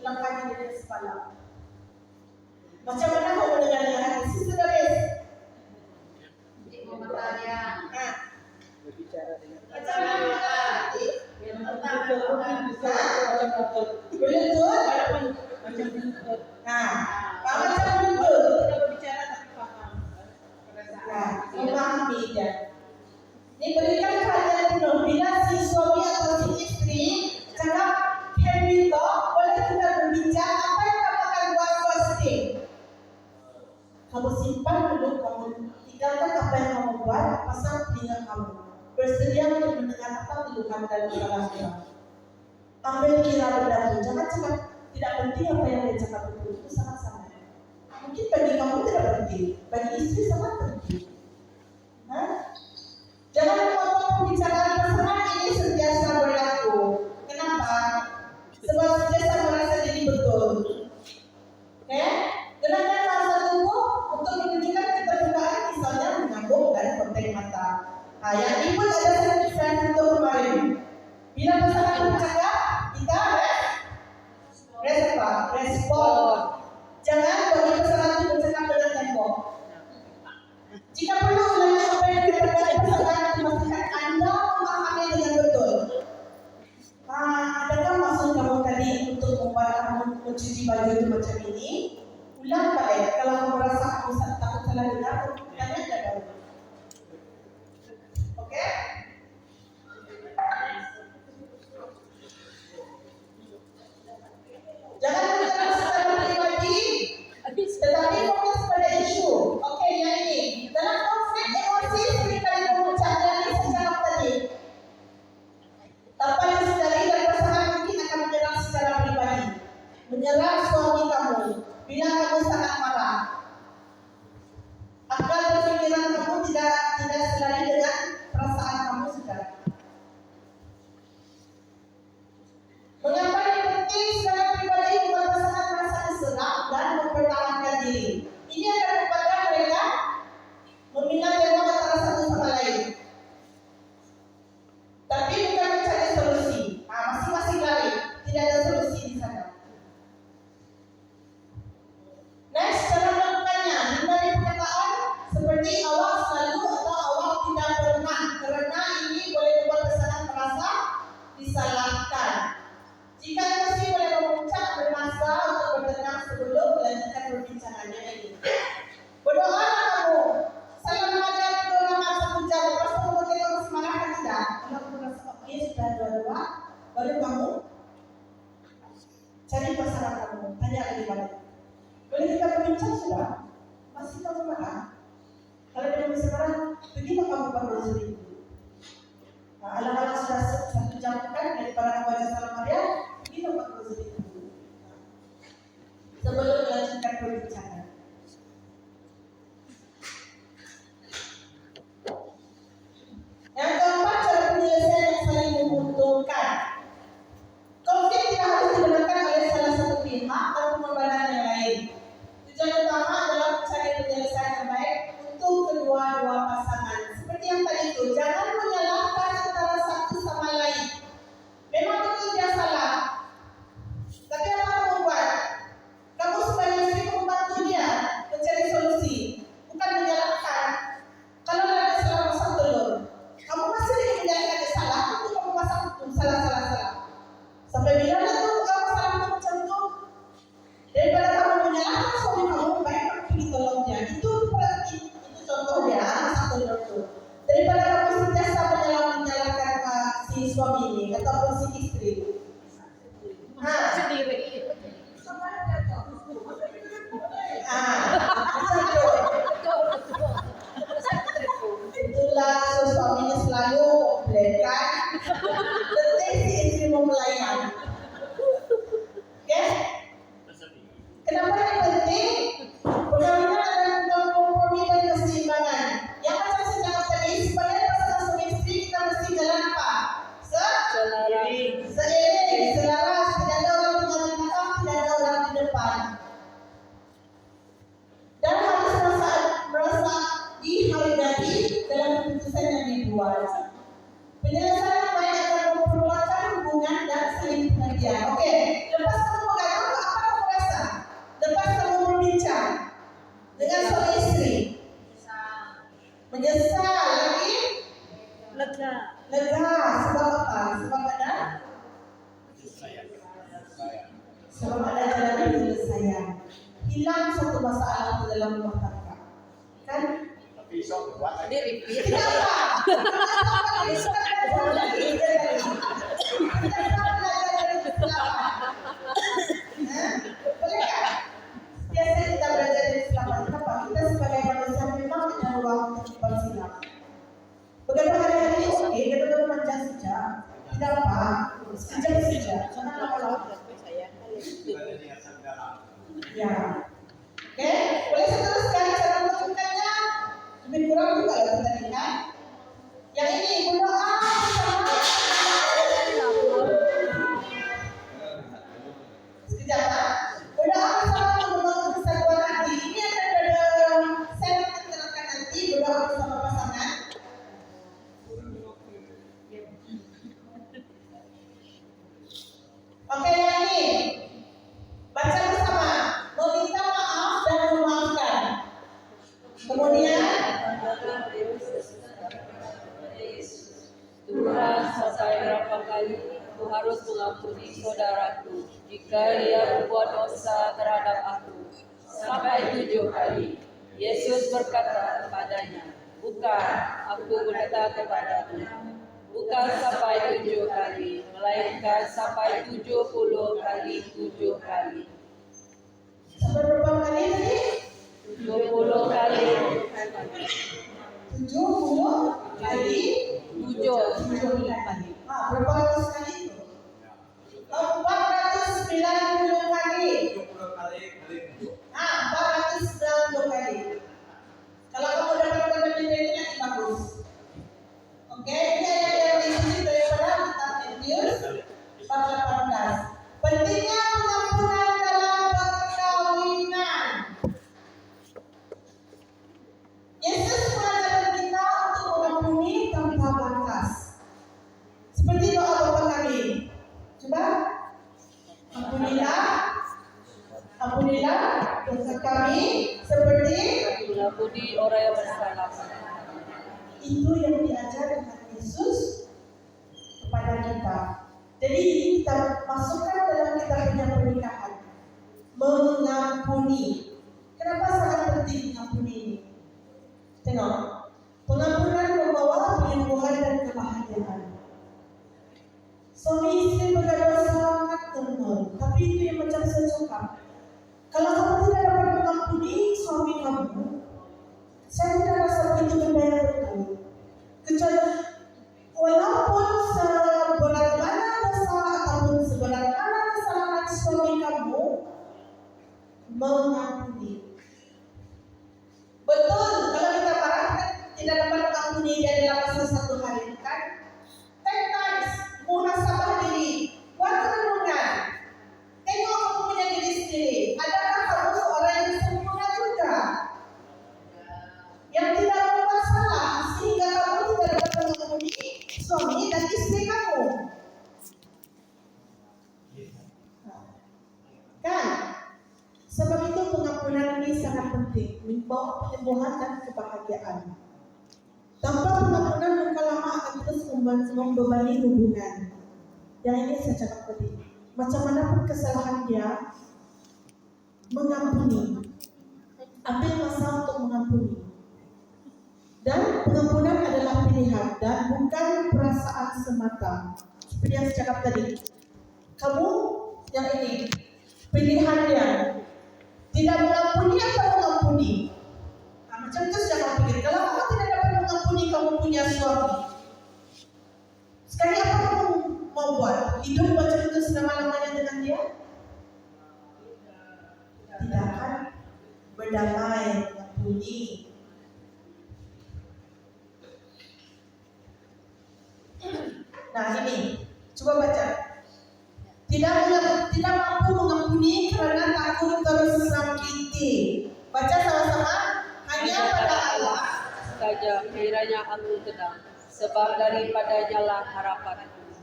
langkahnya di atas kepala. Macam mana kau mendengar dengan hati? Saudara, Mematanya. nah, Berbicara dengan macam mana mendengar hati? Yang pertama, Berlutut. macam menuntut. Nah, macam berlutut. Tidak berbicara tapi paham. Nah, memahami dia. Ini berikan perhatian penuh bila si suami atau si istri cakap can we talk, boleh kita berbincang, apa yang kamu akan buat posting? Kamu simpan dulu, kamu tinggalkan apa yang kamu buat, pasang telinga kamu. Bersedia untuk mendengar apa keluhan dan salahnya. Ambil kira benda itu, jangan cakap tidak penting apa yang dia cakap itu sangat-sangat. Mungkin bagi kamu tidak penting, bagi istri sangat penting. Jangan memotong pembicaraan pasangan ini sentiasa berlaku. Kenapa? Sebab sentiasa merasa jadi betul. Oke? Gunakan bahasa tubuh untuk menunjukkan keterbukaan, misalnya menyambung dan kontak mata. Nah, yang ini pun ada satu difference untuk kemarin. Bila pasangan bercakap, kita respon. Jangan bagi pasangan itu bercakap dengan tembok. Jika perlu ulangi apa yang dikatakan pasangan, memastikan Anda memahami dengan betul. Adakah maksud kamu tadi untuk membuat kamu mencuci baju itu macam ini? Ulang balik. Kalau kamu merasa kamu takut salah dengar, tanya dia dulu. Oke? Jangan berbicara secara pribadi, tetapi fokus pada isu. Oke, yang ini. Dalam konflik emosi seringkali memuncak dari secara tadi. Tanpa disadari dan pasangan mungkin akan menyerang secara pribadi. Menyerang suami kamu bila kamu sangat marah. Akal berpikiran kamu tidak selari dengan perasaan kamu sekarang. Mengapa ini penting secara pribadi membuat pasangan merasa diserang dan mempertahankan diri? Ini akan membuatkan mereka meminta tembok antara satu sama lain. Tapi bukan mencari solusi. Masing-masing lari, tidak ada solusi di sana. Next, cara melakukannya, hindari perkataan seperti awak selalu atau awak tidak pernah, kerana ini boleh membuat pasangan merasa disalahkan. Jika emosi boleh memuncak, bermasa untuk bertenang sebelum melanjutkan perbincangannya ini. Berdoalah kamu. Saya mengajar berdoa 1 jam. Lepas itu kamu masih marah kan tidak? Kalau kamu merasa oke, sudah doa, baru kamu cari pasangan kamu. Tanya lagi balik. Boleh kita berbincang sudah? Masih kamu marah? Kalau dia masih marah, begitu kamu baru selingkuh. Alang-alang sudah 1 jam kan daripada membaca salam Maria, begitu baru selingkuh. Sebelum melanjutkan perbincangan. Yang keempat, cara penyelesaian yang saling menguntungkan. Konflik tidak harus dimenangkan oleh salah satu pihak atau pengorbanan yang lain. Tujuan utama adalah mencari penyelesaian yang baik untuk kedua-dua pasangan. Seperti yang tadi itu, jangan menyalahkan antara satu sama lain. Memang itu biasa Sebab ada jalan penyelesaian. Hilang satu masalah di dalam rumah tangga. Kan? Tapi sok buat Dia repeat. Kenapa? Boleh kan? Biasa kita belajar dari kesalahan. Kenapa? Kita sebagai manusia memang punya ruang untuk bersilap. Begitu hari-hari oke, kita manja saja. Tidak apa, sekejap saja. Jangan lama-lama. ada niatan dalam. Ya. Oke, boleh saya teruskan cara melakukannya? Lebih kurang juga ya tadi kan? Yang ini berdoa bersama. Sekejap, Pak. Berdoa bersama membangun kesatuan hati. Ini akan ada saya akan terangkan nanti berdoa bersama pasangan. Oke, yang ini baca bersama, meminta maaf dan memaafkan. Kemudian Tuhan, sampai berapa kali aku harus mengampuni saudaraku jika dia berbuat dosa terhadap aku? Sampai 7 kali. Yesus berkata kepadanya, bukan, aku berkata kepadamu, bukan sampai 7 kali, melainkan sampai 70 kali 7 kali. sampai berapa kali tadi? 70 kali 70 kali 7. kali. Berapa ratus kali itu? 490 kali. 70 kali kali 7. 490 kali. Kalau kamu dapat penelitiannya bagus. Oke, ini ayat yang diikuti daripada kitab Matius bab 18. Pentingnya pengampunan dalam perkawinan. Yesus mengajarkan kita untuk mengampuni tanpa batas. Seperti doa Bapa kami. Coba. Ampunilah dosa kami seperti Mengampuni orang yang bersalah. itu yang diajarkan Yesus kepada kita. Jadi kita masukkan dalam kita punya pernikahan. Mengampuni. Kenapa sangat penting mengampuni ini? Tengok, pengampunan membawa penyembuhan dan kebahagiaan. Suami istri bergaduh sangat normal, tapi itu yang macam saya cakap. Kalau kamu tidak dapat mengampuni suami kamu, saya tidak rasa itu benda yang betul. Kecuali walaupun seberat mana dosa ataupun seberat mana kesalahan suami kamu, mengampuni. Betul, kalau kita marah kan tidak dapat mengampuni dia dalam masa 1 hari, kan? 10 times muhasabah diri, buat renungan. Tengok kamu punya diri sendiri. Adakah kamu seorang yang sempurna juga? Yang tidak berbuat salah sehingga kamu tidak dapat mengampuni suami dan istri kamu. Kan? Sebab itu pengampunan ini sangat penting, membawa penyembuhan dan kebahagiaan. Tanpa pengampunan luka lama akan terus membebani hubungan. Yang ini saya cakap tadi. Macam mana pun kesalahan dia, mengampuni. Ambil masa untuk mengampuni. Dan pengampunan adalah pilihan dan bukan perasaan semata. Seperti yang saya cakap tadi. Kamu yang ini, pilihan dia. Tidak mengampuni atau mengampuni. Macam itu jangan pikir. Kalau kamu tidak dapat mengampuni kamu punya suami, sekali apa kamu mau buat? Hidup macam itu selama-lamanya dengan dia? Tidak akan berdamai, mengampuni. Nah ini, coba baca. Tidak mampu mengampuni karena takut tersakiti. Baca sama-sama. Hanya pada Allah saja kiranya aku tenang, sebab daripadanya lah harapanku.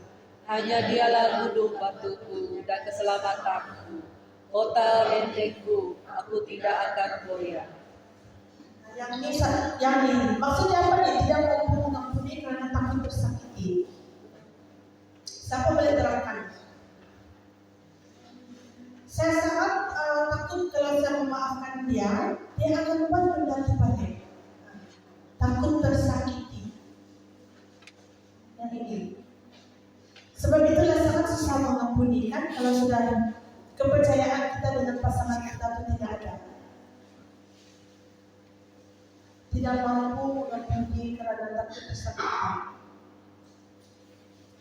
Hanya dialah gunung batuku dan keselamatanku, kota bentengku, aku tidak akan goyah. yang ini maksudnya apa nih? Tidak mampu mengampuni karena takut tersakiti. Siapa boleh terangkan? Saya sangat takut kalau saya memaafkan dia akan buat benda terbalik. Takut tersakiti. Yang ini. Sebab itulah sangat susah mengampuni kan kalau sudah kepercayaan kita dengan pasangan kita itu tidak ada. Tidak mampu mengampuni karena takut tersakiti.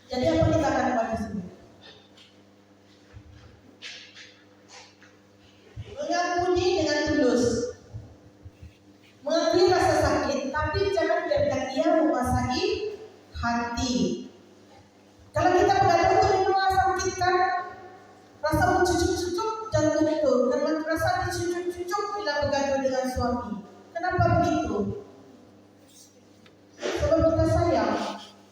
Jadi apa kita akan buat di sini? Mengampuni dengan tulus, mengakui rasa sakit, tapi jangan biarkan ia menguasai hati. Kalau kita bergaduh itu memang sakit kan, rasa mencucuk-cucuk jantung itu, karena rasa dicucuk-cucuk bila bergaduh dengan suami. Kenapa begitu? Sebab kita sayang.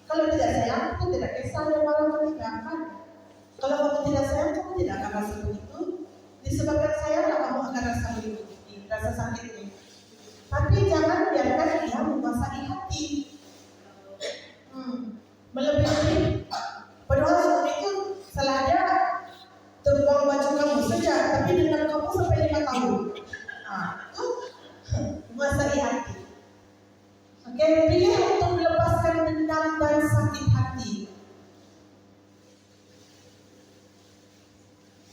Kalau tidak sayang, kita tidak kisah yang malah tidak kan. Kalau kamu tidak sayang, kamu tidak akan rasa begitu. Disebabkan sayang, kamu akan rasa begitu, rasa sakitnya. Tapi jangan biarkan dia menguasai hati. Melebih-lebih. Padahal suami itu salah dia terbuang baju kamu saja, tapi dengan kamu sampai 5 tahun. Itu menguasai hati. Oke, pilih untuk melepaskan dendam dan sakit hati.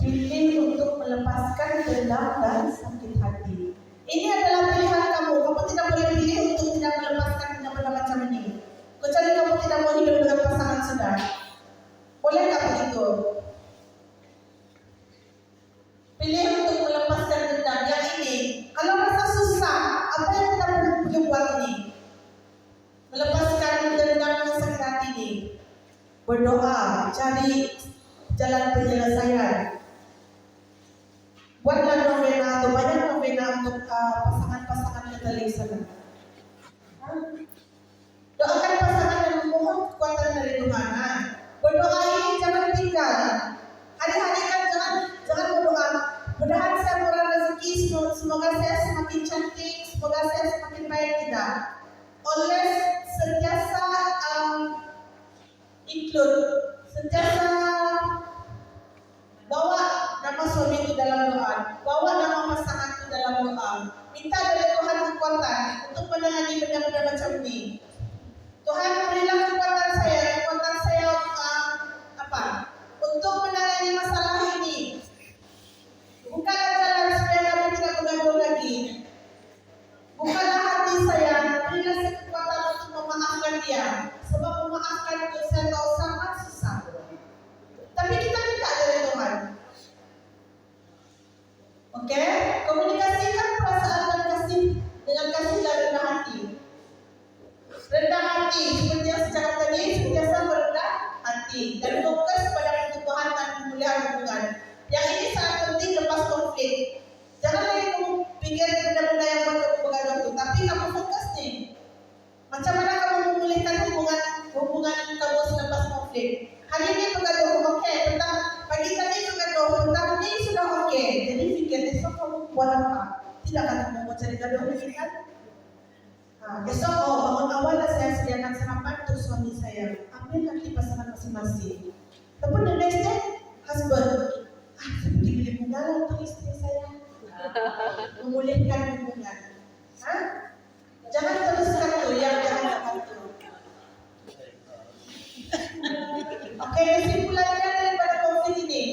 Pilih untuk melepaskan dendam dan sakit hati. Ini adalah pilihan kamu. Kamu tidak boleh pilih untuk tidak melepaskan benda-benda macam ini. Kecuali kamu tidak mau hidup dengan pasangan sudah. Bolehkah begitu? Pilih untuk melepaskan dendam yang ini. Kalau rasa susah, apa yang kita perlu buat ini? Melepaskan dendam dan sakit hati ini. Berdoa, cari jalan penyelesaian. Buatlah novena atau banyak novena untuk pasangan-pasangan Katolik sana. Doakan pasangan dan memohon kekuatan dari Tuhan. Berdoa ini jangan tinggal. Hari-hari kan jangan berdoa. Mudah-mudahan saya murah rezeki, semoga saya semakin cantik, semoga saya semakin baik, tidak. Oleh sentiasa include, sentiasa bawa nama suami itu dalam doa, bawa nama pasangan itu dalam doa. Minta dari Tuhan kekuatan untuk menangani benda-benda macam ini. Tuhan berilah kekuatan saya untuk menangani masalah ini. Bukalah jalan supaya kami tidak bergaduh lagi. Bukalah hati saya, berilah saya kekuatan untuk memaafkan dia. Sebab memaafkan itu saya tahu sangat susah. Tapi kita minta dari Tuhan. Oke? Komunikasikan perasaan dan kasih dengan kasih dan rendah hati. Rendah hati, seperti yang saya cakap tadi, sentiasa merendah hati dan fokus pada kebutuhan dan kemuliaan hubungan. Yang ini sangat penting lepas konflik. Jangan lagi kamu pikir benda-benda yang buat kamu bergaduh itu, tapi kamu fokus nih. Macam mana kamu memulihkan hubungan kamu selepas konflik? Hari ini bergaduh, oke. Tentang pagi tadi bergaduh, tentang ini sudah oke. Jadi pikir esok kamu buat apa? Tidak akan kamu mau cari gaduh lagi kan? Besok bangun awal saya sediakan sarapan untuk suami saya. Ambil nanti pasangan masing-masing. Tapi the next day, husband, seperti beli bunga untuk istri saya. Memulihkan hubungan. Jangan teruskan tuh, jangan tuh. Oke, kesimpulannya daripada konflik ini.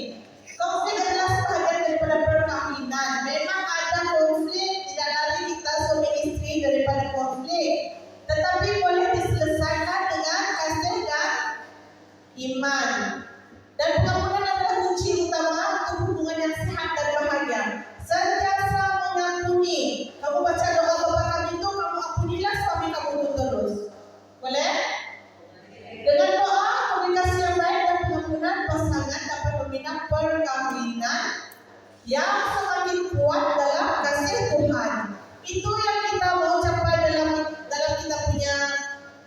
Konflik adalah sebahagian daripada perkahwinan. Memang ada konflik, tidak lari kita suami istri daripada konflik. Tetapi boleh diselesaikan dengan kasih dan iman. Dan pengampunan adalah kunci utama untuk hubungan yang sehat dan bahagia. Sentiasa mengampuni. Kamu baca doa Bapa Kami itu, kamu ampunilah suami kamu itu terus. Boleh? Dengan doa, komunikasi yang baik dan pengampunan, pasangan dapat membina perkahwinan yang semakin kuat dalam kasih Tuhan. Itu yang kita mau capai dalam kita punya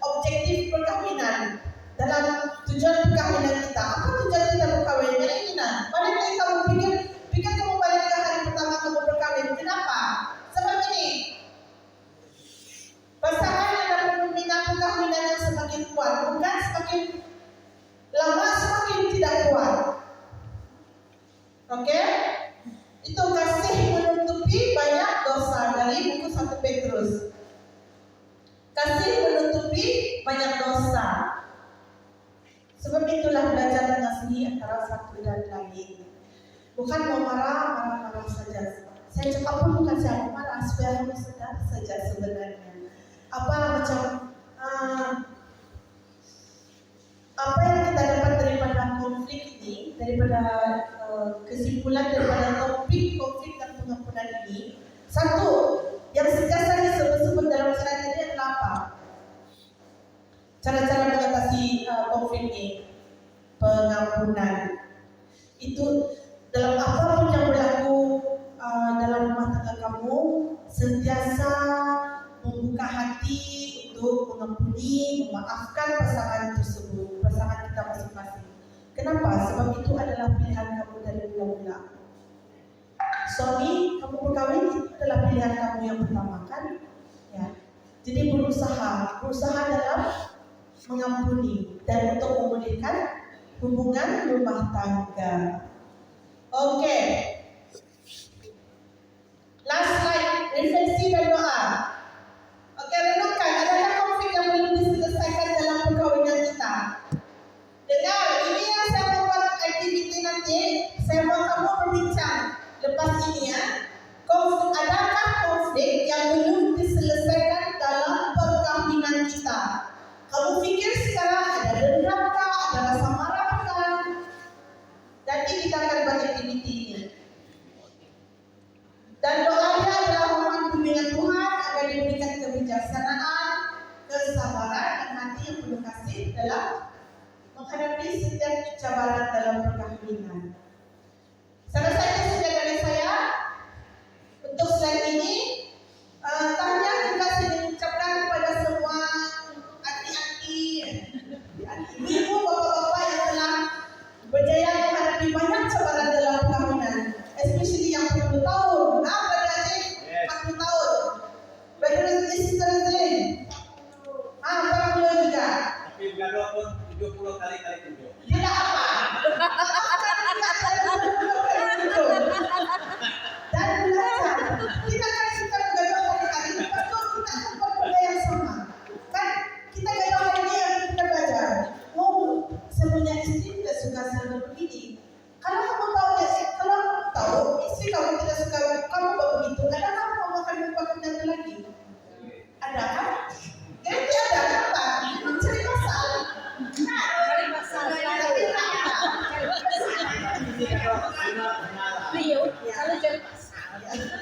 objektif perkahwinan. Dalam tujuan perkahwinan kita. Apa tujuan kita berkahwin? Yang ini nah. Balik lagi kamu pikir kamu balik ke hari pertama kamu berkahwin. Kenapa? Sebab ini. Pasangan yang dapat membina perkahwinan yang semakin kuat, bukan semakin lama semakin tidak kuat. Oke? banyak dosa. Sebab itulah belajar mengasihi antara satu dan lain. Bukan mau marah saja. Saya cakap pun bukan saya marah, supaya kamu sedar saja sebenarnya. Apa yang kita dapat daripada konflik ini, daripada kesimpulan daripada topik konflik dan pengampunan ini, satu, yang sentiasa disebut-sebut dalam surat ini adalah apa? Cara-cara mengatasi konflik ini, pengampunan. Itu dalam apapun yang berlaku dalam rumah tangga kamu, sentiasa membuka hati untuk mengampuni, memaafkan pasangan tersebut, pasangan kita masing-masing. Kenapa? Sebab itu adalah pilihan kamu dari mula-mula. Suami, kamu berkahwin, itu adalah pilihan kamu yang pertama kan? Ya. Jadi berusaha dalam mengampuni dan untuk memulihkan hubungan rumah tangga. Oke. Last slide, refleksi dan doa. Oke, renungkan, adakah konflik yang belum diselesaikan dalam perkawinan kita? Dengar, ini yang saya membuat aktiviti nanti, saya mau kamu berbincang lepas ini ya. Adakah konflik yang belum diselesaikan dalam perkawinan kita? Kamu pikir sekarang ada dendam kah, ada rasa marah kah? Nanti kita akan buat aktiviti ini. Dan doanya adalah mohon bimbingan Tuhan agar diberikan kebijaksanaan, kesabaran, dan hati yang penuh kasih dalam menghadapi setiap cabaran dalam perkawinan. Saya rasa itu saja dari saya. Untuk slide ini, tanya juga saya mengucapkan kepada semua adik-adik, ibu, bapak-bapak yang telah berjaya menghadapi banyak cabaran dalam perkawinan, especially yang 40 tahun. Berada adik, 40 tahun. Berada sister Zin. 40 juga. Tapi gaduh pun 70 kali 7. Tidak apa. Dan belajar. Kita kan suka bergaduh hari-hari. Lepas itu kita akan berbeda yang sama. Kan kita gaduh hari ini yang kita belajar. Oh, saya punya istri tidak suka saya begini. Kalau kamu tahu istri kamu tidak suka kamu begitu, adakah kamu akan melupakan dia lagi? Ada kan? Jadi ada apa? Mencari masalah. Cari masalah. Tapi tak ada. Beliau kalau cari masalah.